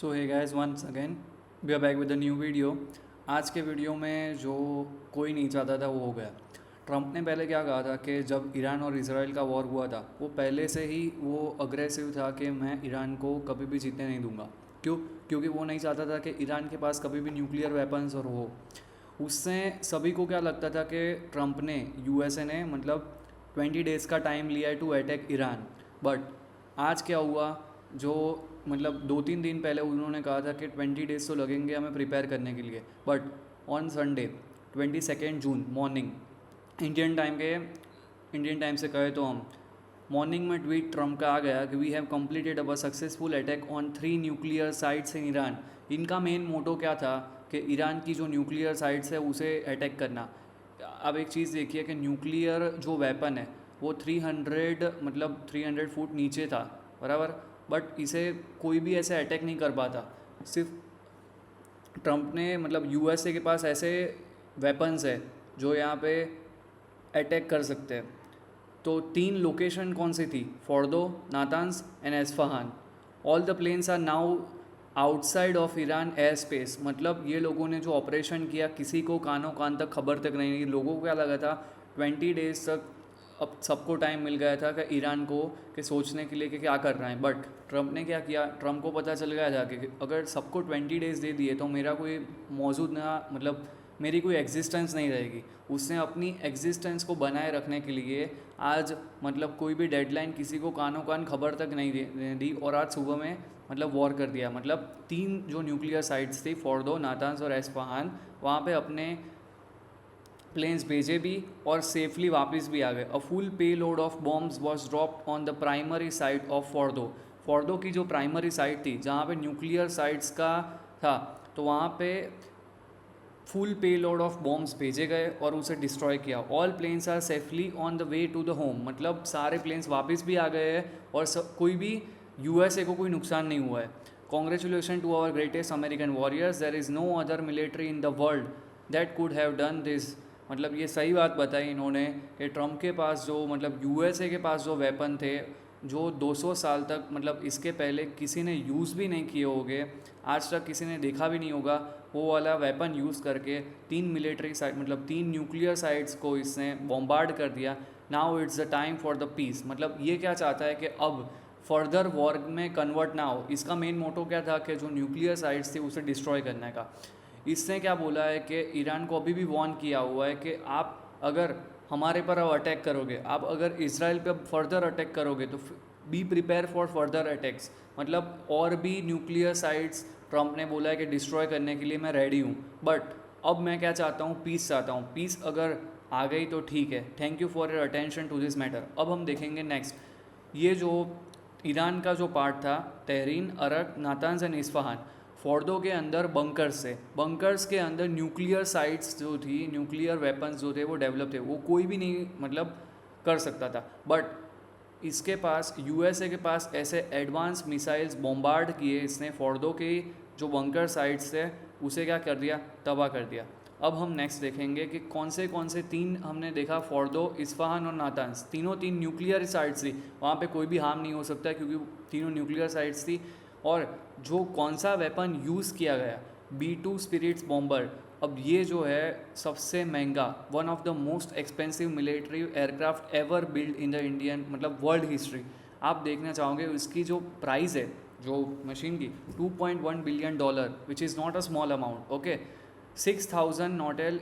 So hey guys once again we are back with a new video. आज के video में जो कोई नहीं चाहता था वो हो गया। ट्रंप ने पहले क्या कहा था कि जब ईरान और इसराइल का वॉर हुआ था वो पहले से ही वो अग्रेसिव था कि मैं ईरान को कभी भी जीतने नहीं दूंगा। क्यों? क्योंकि वो नहीं चाहता था कि ईरान के पास कभी भी न्यूक्लियर वेपन्स और हो। उससे सभी को क्या लगता था कि ट्रंप ने यूएसए ने 20 डेज़ का टाइम लिया है टू अटैक ईरान। बट आज क्या हुआ? जो 2-3 दिन पहले उन्होंने कहा था कि 20 डेज़ तो लगेंगे हमें प्रिपेयर करने के लिए। But on Sunday 22 June morning Indian time से कहे तो हम मॉर्निंग में ट्वीट ट्रम्प का आ गया कि we have completed our successful attack on 3 nuclear sites in Iran. इनका मेन मोटो क्या था कि ईरान की जो न्यूक्लियर साइट्स है उसे अटैक करना। अब एक चीज़ देखिए कि न्यूक्लियर जो वेपन है वो 300 फुट नीचे था, बराबर। बट इसे कोई भी ऐसे अटैक नहीं कर पाता। सिर्फ ट्रंप ने यूएसए के पास ऐसे वेपन्स है जो यहाँ पे अटैक कर सकते हैं। तो 3 लोकेशन कौन सी थी? Fordow, Natanz and Isfahan. All the planes are now outside of Iran air space. ये लोगों ने जो ऑपरेशन किया किसी को कानों कान तक खबर तक नहीं। लोगों को क्या लगा था 20 डेज़ तक अब सबको टाइम मिल गया था कि ईरान को कि सोचने के लिए कि क्या कर रहे हैं। बट ट्रंप ने क्या किया? ट्रंप को पता चल गया था कि अगर सबको 20 डेज़ दे दिए तो मेरा कोई मौजूद ना मेरी कोई एग्जिस्टेंस नहीं रहेगी। उसने अपनी एग्जिस्टेंस को बनाए रखने के लिए आज कोई भी डेडलाइन किसी को कानों कान खबर तक नहीं दी और आज सुबह में वॉर कर दिया। 3 जो न्यूक्लियर साइट्स थी फोर्डो, नातान्स और एस्फहान, वहाँ पे अपने प्लेन्स भेजे भी और सेफली वापस भी आ गए। अ फुल पे load of bombs was dropped on the primary site of Fordow की जो प्राइमरी साइट थी जहाँ पे न्यूक्लियर साइट्स का था, तो वहाँ पे फुल पे लोड ऑफ बॉम्ब्स भेजे गए और उसे डिस्ट्रॉय किया। All planes are safely on the way to the home. सारे प्लेन्स वापस भी आ गए हैं और कोई भी यूएसए को कोई नुकसान नहीं हुआ है। Congratulation to our greatest American warriors, there is no other military in the world that could have done this. ये सही बात बताई इन्होंने कि ट्रंप के पास जो यूएसए के पास जो वेपन थे जो 200 साल तक इसके पहले किसी ने यूज़ भी नहीं किए होंगे, आज तक किसी ने देखा भी नहीं होगा, वो वाला वेपन यूज़ करके 3 न्यूक्लियर साइट्स को इसने बॉम्बार्ड कर दिया। Now it's the time for the peace. ये क्या चाहता है कि अब फर्दर वॉर में कन्वर्ट ना हो। इसका मेन मोटो क्या था कि जो न्यूक्लियर साइट्स थी उसे डिस्ट्रॉय करने का। इसने क्या बोला है कि ईरान को अभी भी वार्न किया हुआ है कि आप अगर हमारे पर अब अटैक करोगे, आप अगर इसराइल पे अब फर्दर अटैक करोगे तो be prepare for further attacks. और भी न्यूक्लियर साइट्स ट्रंप ने बोला है कि डिस्ट्रॉय करने के लिए मैं रेडी हूँ। बट अब मैं क्या चाहता हूँ? पीस चाहता हूँ। पीस अगर आ गई तो ठीक है। Thank you for your attention to this matter. अब हम देखेंगे नेक्स्ट, ये जो ईरान का जो पार्ट था तहरीन, अरक, नातान्स एंड इस्फहान, फोर्डो के अंदर बंकर्स के अंदर न्यूक्लियर साइट्स जो थी, न्यूक्लियर वेपन्स जो थे वो डेवलप थे। वो कोई भी नहीं कर सकता था। बट इसके पास यूएसए के पास ऐसे एडवांस मिसाइल्स बॉम्बार्ड किए इसने, फोर्डो के जो बंकर साइट्स थे उसे क्या कर दिया? तबाह कर दिया। अब हम नेक्स्ट देखेंगे कि कौन से 3 हमने देखा, फोर्डो, इस्फहान और नातान्स। तीनों 3 न्यूक्लियर साइट्स थी, वहाँ पे कोई भी हार्म नहीं हो सकता क्योंकि तीनों न्यूक्लियर साइट्स थी। और जो कौन सा वेपन यूज़ किया गया, B-2 स्पिरिट्स बॉम्बर। अब ये जो है सबसे महंगा, one of the most expensive military aircraft ever build in the Indian world history. आप देखना चाहोगे इसकी जो प्राइस है जो मशीन की, $2.1 billion, which is not a small amount. Okay, 6000 nautical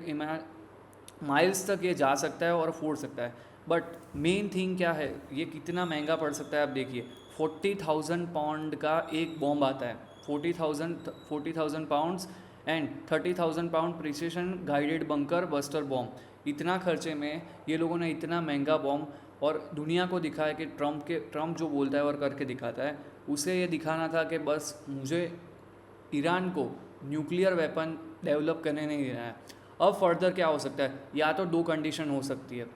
miles तक ये जा सकता है और फोड़ सकता है। बट मेन थिंग क्या है, ये कितना महंगा पड़ सकता है? आप देखिए 40,000 पाउंड का एक बॉम्ब आता है। 40,000 pounds and 30,000 pound precision guided bunker buster bomb. इतना खर्चे में ये लोगों ने इतना महंगा बॉम्ब और दुनिया को दिखाया कि ट्रंप जो बोलता है और करके दिखाता है। उसे ये दिखाना था कि बस मुझे ईरान को न्यूक्लियर वेपन डेवलप करने नहीं देना है। अब फर्दर क्या हो सकता है? या तो 2 कंडीशन हो सकती है।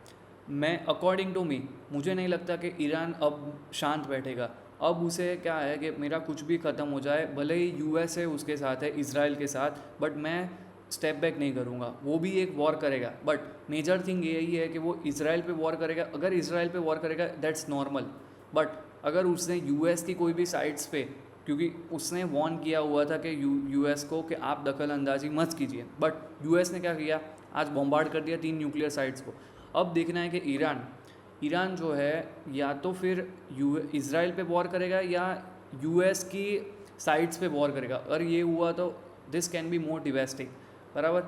मैं अकॉर्डिंग टू मी मुझे नहीं लगता कि ईरान अब शांत बैठेगा। अब उसे क्या है कि मेरा कुछ भी ख़त्म हो जाए, भले ही यूएसए उसके साथ है, इसराइल के साथ, बट मैं स्टेप बैक नहीं करूँगा। वो भी एक वॉर करेगा, बट मेजर थिंग यही है कि वो इसराइल पे वॉर करेगा। अगर इसराइल पे वॉर करेगा दैट्स नॉर्मल, बट अगर उसने यूएस की कोई भी साइट्स पे क्योंकि उसने वॉर्न किया हुआ था कि यूएस को कि आप दखल अंदाजी मत कीजिए, बट यूएस ने क्या किया, आज बॉम्बार्ड कर दिया 3 न्यूक्लियर साइट्स को। अब देखना है कि ईरान जो है या तो फिर इसराइल पे वॉर करेगा या यूएस की साइट्स पे वॉर करेगा। अगर ये हुआ तो दिस कैन बी मोर डिवेस्टिंग, बराबर।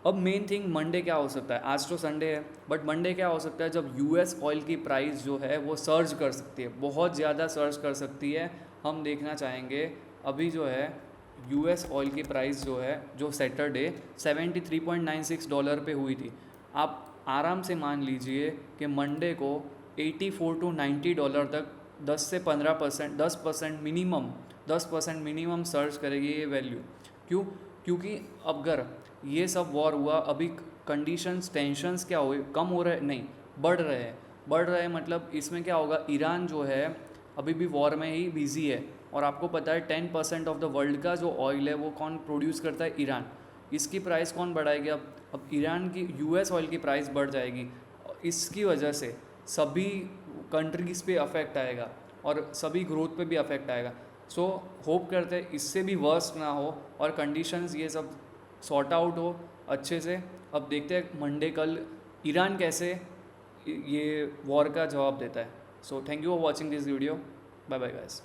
अब मेन थिंग मंडे क्या हो सकता है, आज तो संडे है, बट मंडे क्या हो सकता है जब यूएस ऑयल की प्राइस जो है वो सर्ज कर सकती है, बहुत ज़्यादा सर्ज कर सकती है। हम देखना चाहेंगे अभी जो है यूएस ऑयल की प्राइस जो है, जो सैटरडे $73.96 पे हुई थी, आप आराम से मान लीजिए कि मंडे को $84 to $90 तक 10 से 15%, 10% मिनिमम सर्च करेगी ये वैल्यू। क्यों? क्योंकि अगर ये सब वॉर हुआ, अभी कंडीशंस टेंशंस क्या हुए, कम हो रहे नहीं, बढ़ रहे हैं। मतलब इसमें क्या होगा, ईरान जो है अभी भी वॉर में ही बिजी है, और आपको पता है 10% ऑफ द वर्ल्ड का जो ऑयल है वो कौन प्रोड्यूस करता है, ईरान। इसकी प्राइस कौन बढ़ाएगी? अब ईरान की यूएस ऑयल की प्राइस बढ़ जाएगी, इसकी वजह से सभी कंट्रीज़ पे अफेक्ट आएगा और सभी ग्रोथ पे भी अफेक्ट आएगा। सो होप करते हैं इससे भी वर्स्ट ना हो और कंडीशंस ये सब सॉर्ट आउट हो अच्छे से। अब देखते हैं मंडे कल ईरान कैसे ये वॉर का जवाब देता है। So thank you for watching this video, bye bye guys.